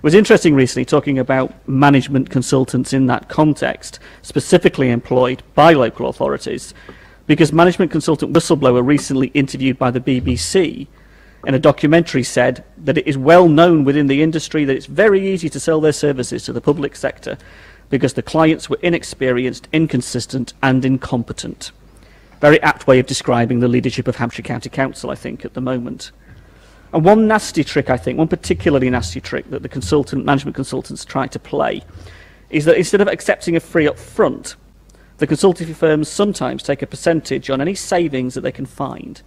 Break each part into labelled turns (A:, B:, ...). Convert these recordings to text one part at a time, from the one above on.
A: was interesting recently talking about management consultants in that context, specifically employed by local authorities, because management consultant whistleblower recently interviewed by the BBC in a documentary said that it is well known within the industry that it's very easy to sell their services to the public sector because the clients were inexperienced, inconsistent and incompetent. Very apt way of describing the leadership of Hampshire County Council, I think, at the moment. And one nasty trick, I think, one particularly nasty trick that the management consultants try to play is that instead of accepting a fee up front, the consultancy firms sometimes take a percentage on any savings that they can find.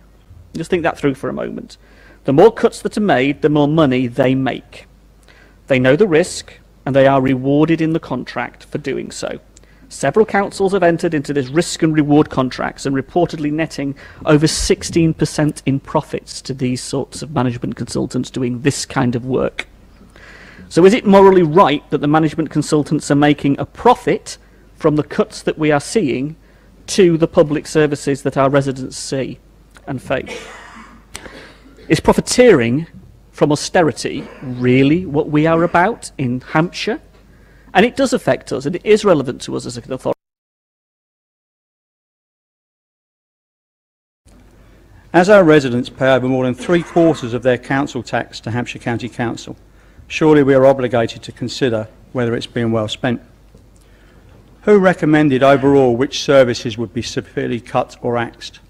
A: Just think that through for a moment. The more cuts that are made, the more money they make. They know the risk, and they are rewarded in the contract for doing so. Several councils have entered into this risk and reward contracts and reportedly netting over 16% in profits to these sorts of management consultants doing this kind of work. So is it morally right that the management consultants are making a profit from the cuts that we are seeing to the public services that our residents see and face? Is profiteering from austerity really what we are about in Hampshire? And it does affect us, and it is relevant to us as an authority.
B: As our residents pay over more than 3/4 of their council tax to Hampshire County Council, surely we are obligated to consider whether it's being well spent. Who recommended overall which services would be severely cut or axed?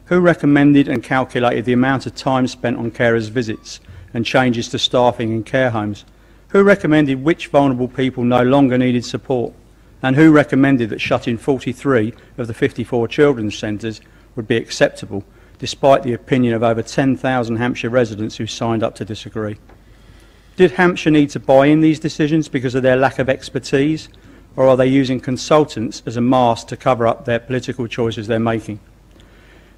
B: Who recommended and calculated the amount of time spent on carers' visits and changes to staffing in care homes? Who recommended which vulnerable people no longer needed support? And who recommended that shutting 43 of the 54 children's centres would be acceptable, despite the opinion of over 10,000 Hampshire residents who signed up to disagree? Did Hampshire need to buy in these decisions because of their lack of expertise, or are they using consultants as a mask to cover up their political choices they're making?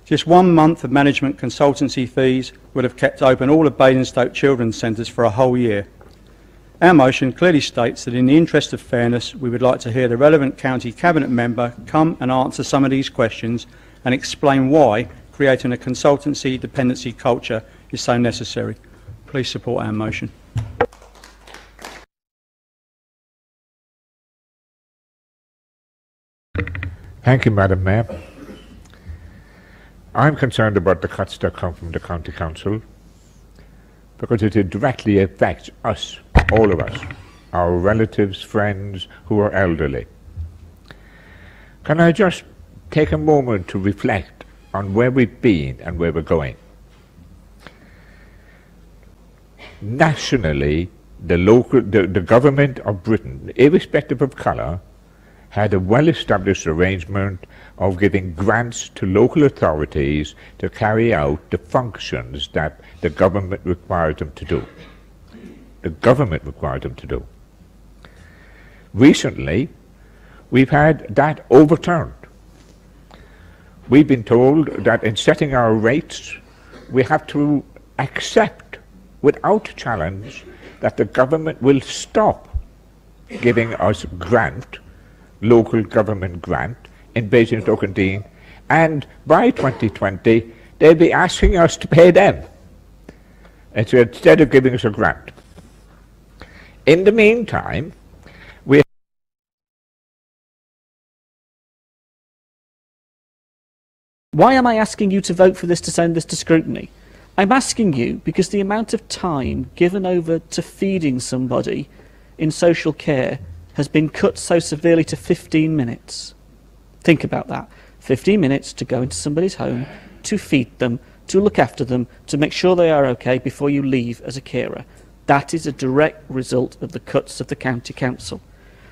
B: Just 1 month of management consultancy fees would have kept open all of Basingstoke children's centres for a whole year. Our motion clearly states that in the interest of fairness, we would like to hear the relevant county cabinet member come and answer some of these questions and explain why creating a consultancy dependency culture is so necessary. Please support our motion.
C: Thank you, Madam Mayor. I'm concerned about the cuts that come from the County Council because it directly affects us, all of us, our relatives, friends who are elderly. Can I just take a moment to reflect on where we've been and where we're going? Nationally, the government of Britain, irrespective of colour, had a well-established arrangement of giving grants to local authorities to carry out the functions that the government required them to do. The government required them to do. Recently, we've had that overturned. We've been told that in setting our rates, we have to accept without challenge that the government will stop giving us grant, local government grant, in Basingstoke Deane, and by 2020 they'll be asking us to pay them instead of giving us a grant. In the meantime,
A: why am I asking you to vote for this, to send this to scrutiny? I'm asking you because the amount of time given over to feeding somebody in social care has been cut so severely to 15 minutes. Think about that. 15 minutes to go into somebody's home, to feed them, to look after them, to make sure they are okay before you leave as a carer. That is a direct result of the cuts of the County Council.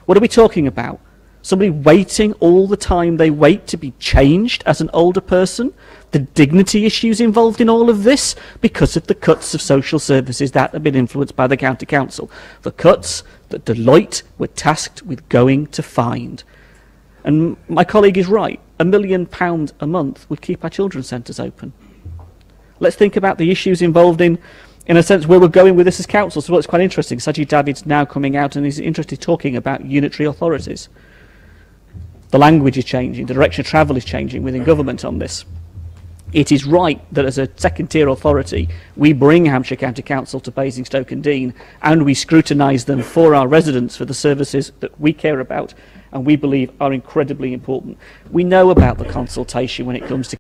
A: What are we talking about? Somebody waiting all the time they wait to be changed as an older person? The dignity issues involved in all of this because of the cuts of social services that have been influenced by the County Council. The cuts that Deloitte were tasked with going to find. And my colleague is right. £1 million a month would keep our children's centres open. Let's think about the issues involved in a sense, where we're going with this as council. So what's quite interesting, Sajid David's now coming out and he's interested talking about unitary authorities. The language is changing, the direction of travel is changing within government on this. it is right that as a second-tier authority, we bring Hampshire County Council to Basingstoke and Deane and we scrutinise them for our residents for the services that we care about and we believe are incredibly important. We know about the consultation when it comes to